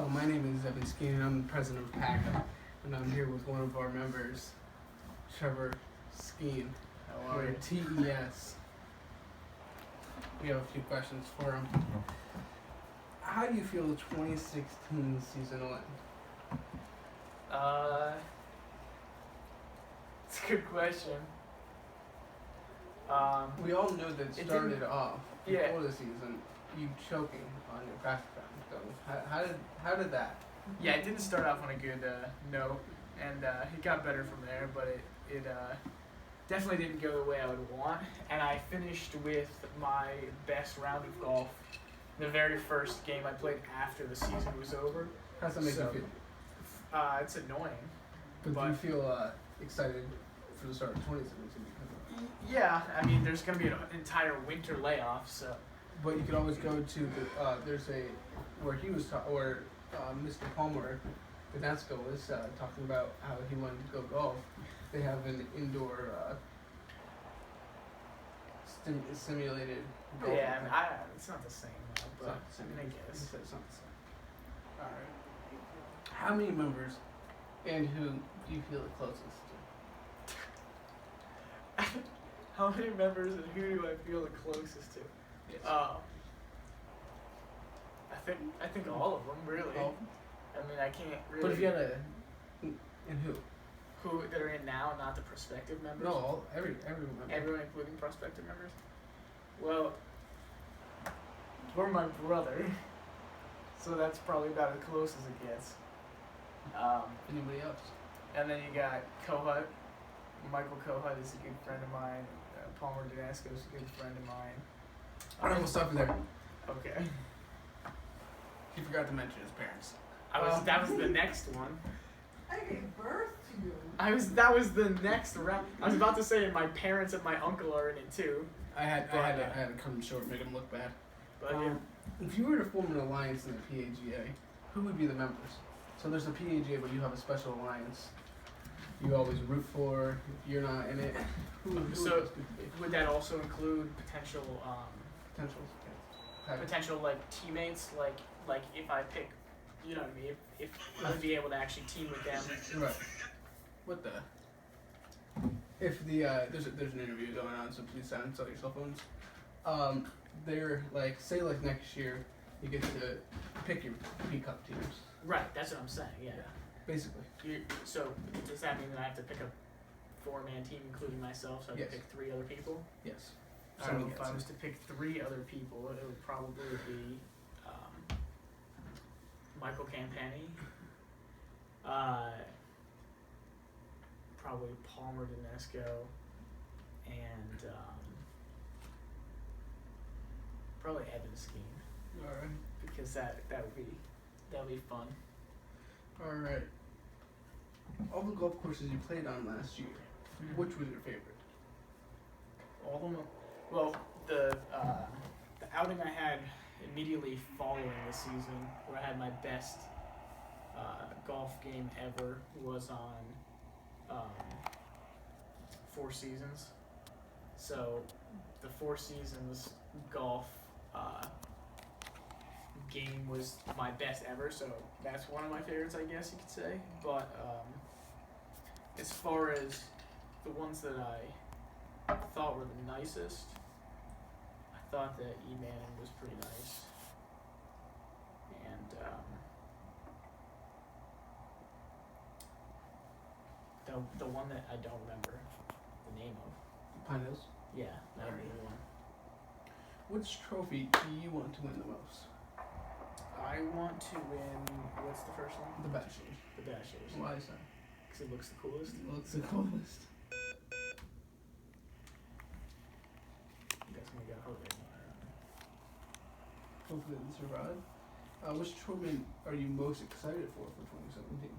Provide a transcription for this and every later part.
Hello, my name is Evan Skeen, and I'm the president of PAGA, and I'm here with one of our members, Trevor Skeen. How are you? TES. We have a few questions for him. How do you feel the 2016 season went? It's a good question. We all know that it started off yeah. before the season, you choking on your background. How did that? Yeah, it didn't start off on a good note, and it got better from there, but it definitely didn't go the way I would want, and I finished with my best round of golf the very first game I played after the season was over. How's that make you feel? It's annoying. But do you feel excited for the start of 2017 because of that? Yeah, I mean, there's going to be an entire winter layoff, so. But you could always go to the, there's a, where he was, where Mr. Palmer, Danasco, was talking about how he wanted to go golf. They have an indoor simulated golf. Yeah, I mean, it's not the same, though, but I mean, I guess. It's not the same. Alright. How many members and who do you feel the closest to? How many members and who do I feel the closest to? Yes. I think all of them, really. All? I mean, I can't really. But if you had a, and who? Who that are in now, not the prospective members? No, everyone. Everyone, including prospective members. Well, for my brother, so that's probably about as close as it gets. Anybody else? And then you got Kohut. Michael Kohut is a good friend of mine. Palmer Danasco is a good friend of mine. Alright, we'll stop there. Okay. He forgot to mention his parents. That was the next one. I gave birth to you. That was the next round. I was about to say my parents and my uncle are in it too. I had to come short, make him look bad. But if you were to form an alliance in the PAGA, who would be the members? So there's a PAGA, but you have a special alliance. You always root for. If you're not in it, who would that also include potential potential like teammates, like if I pick, you know what I mean, if I would be able to actually team with them. Right. What the? If the there's an interview going on, so please silence all your cell phones. They're like, say like next year you get to pick your P Cup teams. Right, that's what I'm saying. Yeah. Basically. So does that mean that I have to pick a 4-man team, including myself? So I have to pick 3 other people. Yes. So if I was to pick 3 other people, it would probably be Michael Campani, probably Palmer Danasco, and probably Evan Skeen. All right. Because that would be fun. All right. All the golf courses you played on last year, which was your favorite? All of them. Well, the outing I had immediately following the season, where I had my best golf game ever, was on Four Seasons. So the Four Seasons golf game was my best ever, so that's one of my favorites, I guess you could say. But as far as the ones that I thought were the nicest, I thought that E. Manning was pretty nice, and the one that I don't remember the name of. Pine Hills. Yeah, that would be the one. Which trophy do you want to win the most? I want to win. What's the first one? The Bachelors. The Bachelors. Why is that? Because it looks the coolest. It looks the coolest. That's gonna get hold of Hopefully it survive. Which trophy are you most excited for 2017?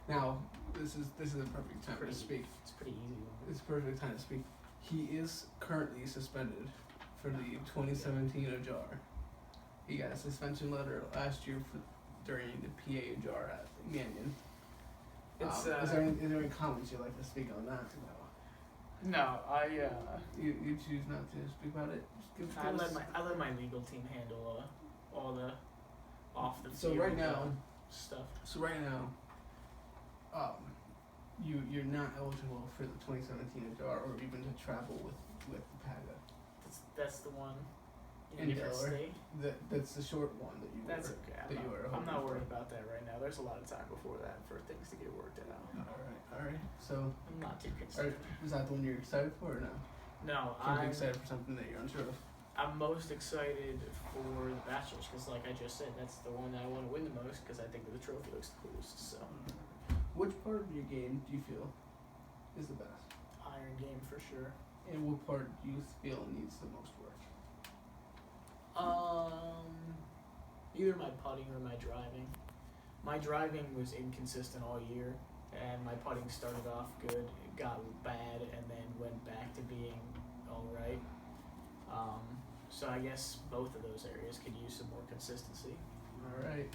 Now, this is a perfect time to speak. It's pretty easy. It's a perfect time to speak. He is currently suspended for the 2017 Ajar. He got a suspension letter last year during the PA Ajar at Mannion. Is there any comments you'd like to speak on that? No, You choose not to speak about it. Just give I let my legal team handle all off the So field right now, stuff. you're not eligible for the 2017 HR or even to travel with PAGA. That's the one In in a different Delaware? state. That's the short one that you That's were. okay. that you were I'm hoping not for. worried about that right now. There's a lot of time before that for things to get worked out. All right. So, I'm not too concerned. was that the one you're excited for or no? No, Can't be I'm excited for something that you're unsure of. most excited for the Bachelors because, like I just said, that's the one that I want to win the most because I think that the trophy looks the coolest. So, Which part of your game do you feel is the best? iron game for sure. And what part do you feel needs the most work? Either my putting or my driving. My driving was inconsistent all year, and my putting started off good, it got bad, and then went back to being all right. So I guess both of those areas could use some more consistency. All right.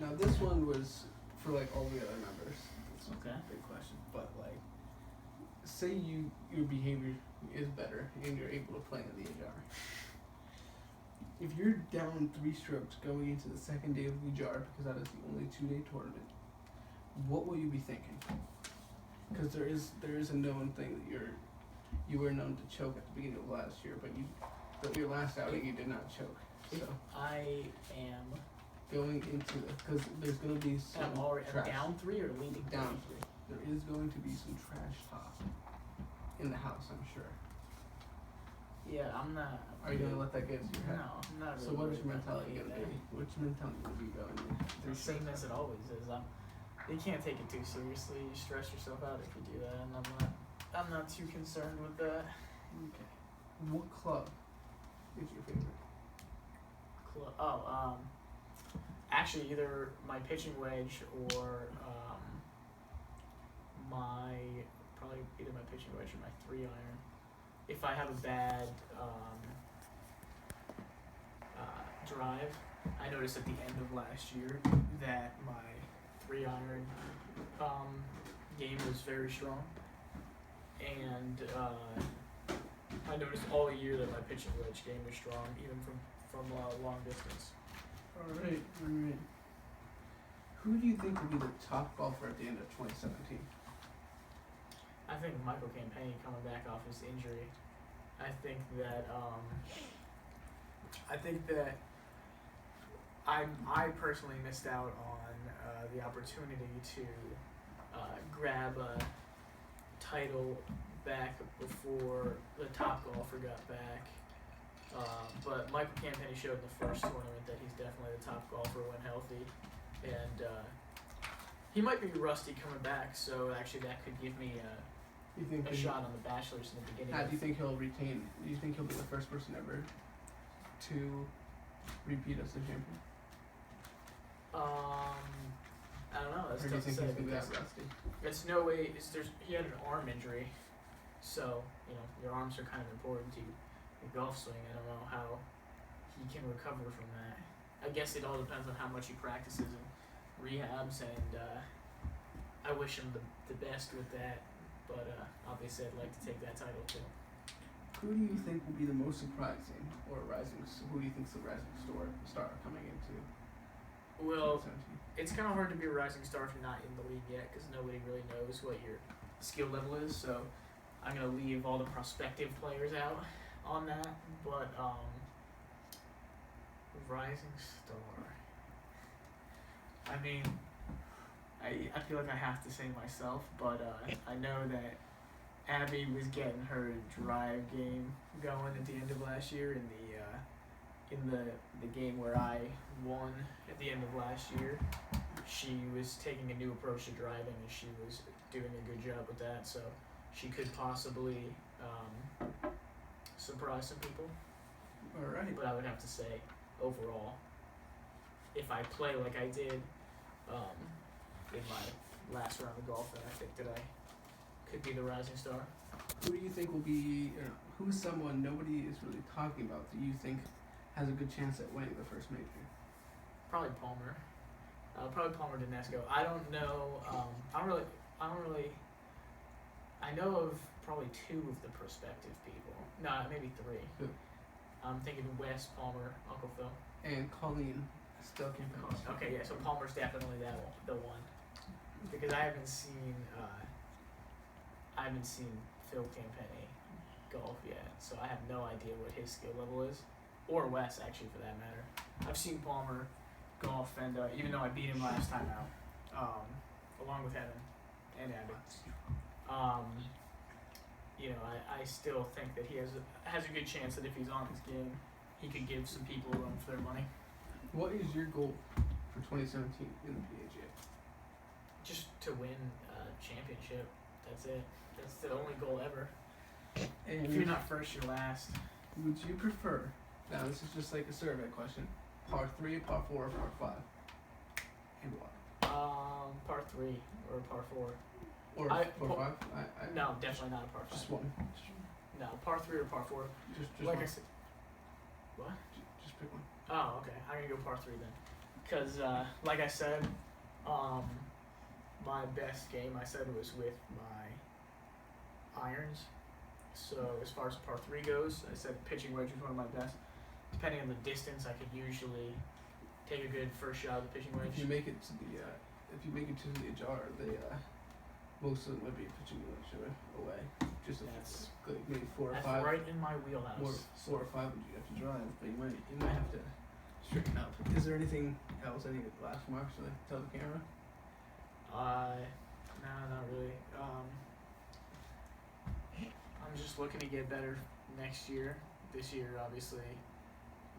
Now this one was for like all the other members. It's Okay. a big question, but like, say your behavior is better and you're able to play in the HR. If you're down 3 strokes going into the second day of the HR, because that is the only 2-day tournament, what will you be thinking? Because there is a known thing that you were known to choke at the beginning of last year, but your last outing you did not choke. If So I am going into because there's going to be some I'm already trash. down 3 or leading Down 3. There is going to be some trash talk in the house, I'm sure. Yeah, I'm not. Are you gonna let that get into your head? No, I'm not. So really what is worried your about mentality any of gonna that. be? What's your mentality gonna be going in? The same as it always is. You can't take it too seriously. You stress yourself out if you do that, and I'm not too concerned with that. Okay. What club is your favorite? Actually, either my pitching wedge or probably either my pitching wedge or my 3-iron. If I have a bad drive, I noticed at the end of last year that my 3-iron game was very strong, and I noticed all year that my pitching wedge game was strong, even from long distance. All right. Who do you think will be the top golfer at the end of 2017? I think Michael Campagna coming back off his injury. I think that I personally missed out on the opportunity to grab a title back before the top golfer got back. But Michael Campagna showed in the first tournament that he's definitely the top golfer when healthy, and he might be rusty coming back. So actually, that could give me a shot on the Bachelors in the beginning. Do you think he'll retain? Do you think he'll be the first person ever to repeat as the champion? I don't know. That's Or do you tough to think say he's gonna be because that rusty? it's no way. He had an arm injury, so your arms are kind of important to your golf swing. I don't know how he can recover from that. I guess it all depends on how much he practices and rehabs, and I wish him the best with that. But obviously, I'd like to take that title too. Who do you think will be the most surprising or rising? Who do you think's the rising star coming into? Well, 2017? it's kind of hard to be a rising star if you're not in the league yet, because nobody really knows what your skill level is. So I'm gonna leave all the prospective players out on that. But rising star. I mean, I feel like I have to say myself, but I know that Abby was getting her drive game going at the end of last year in the game where I won at the end of last year. She was taking a new approach to driving, and she was doing a good job with that. So she could possibly surprise some people. All right. But I would have to say, overall, if I play like I did in my last round of golf, then I think that I could be the rising star. Who do you think will be? Who's someone nobody is really talking about that you think has a good chance at winning the first major? Probably Palmer. Probably Palmer Dinesco. I don't know. I don't really. I know of probably 2 of the prospective people. No, maybe 3. Who? I'm thinking Wes, Palmer, Uncle Phil. And Colleen Still campaigns. Okay, yeah. So Palmer's definitely the one, because I haven't seen Phil Campany golf yet, so I have no idea what his skill level is, or Wes actually for that matter. I've seen Palmer golf, and even though I beat him last time out, along with Evan and Abby, you know, I still think that he has a good chance that if he's on his game, he could give some people a run for their money. What is your goal for 2017 in the PAGA? Just to win a championship. That's it. That's the only goal ever. And If you're not first, you're last. would you prefer? Now this is just like a survey question. Par 3, par 4, or par 5? And why? Par 3 or par 4. Or par par 5? No, definitely not a par 5. Just one. No, par 3 or par 4. Just Like one. I said. What? Just pick one. Oh, okay. I'm gonna go par 3 then. Cause like I said, my best game I said was with my irons. So as far as par 3 goes, I said pitching wedge was one of my best. Depending on the distance, I could usually take a good first shot of the pitching wedge. If you make it to the jar, they most of them would be pitching away. Just That's like maybe 4 or That's 5. right in my wheelhouse. 4 or 5 would you have to drive, but you might have to straighten up. Is there anything else? Any last remarks to tell the camera? No, not really. I'm just looking to get better next year. This year, obviously,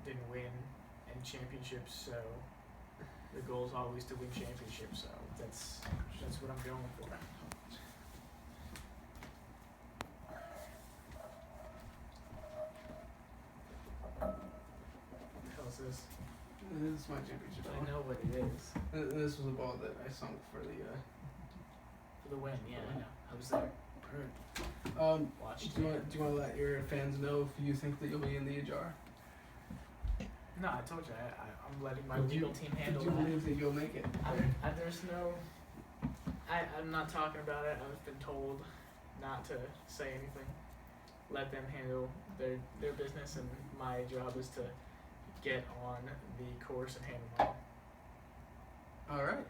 didn't win any championships, so the goal is always to win championships. So that's what I'm going for. What the hell is this? This is my championship I ball. know what it is. This was a ball that I sunk for the. For the win, yeah, I know. I was there. Alright. Watched Do you it. want to let your fans know if you think that you'll be in the jar? No, I told you, I'm letting my Would you- legal team handle Do you that. believe that you'll make it? There's no. I'm not talking about it. I've been told not to say anything. Let them handle their business, and my job is to get on the course and handle mine. All right.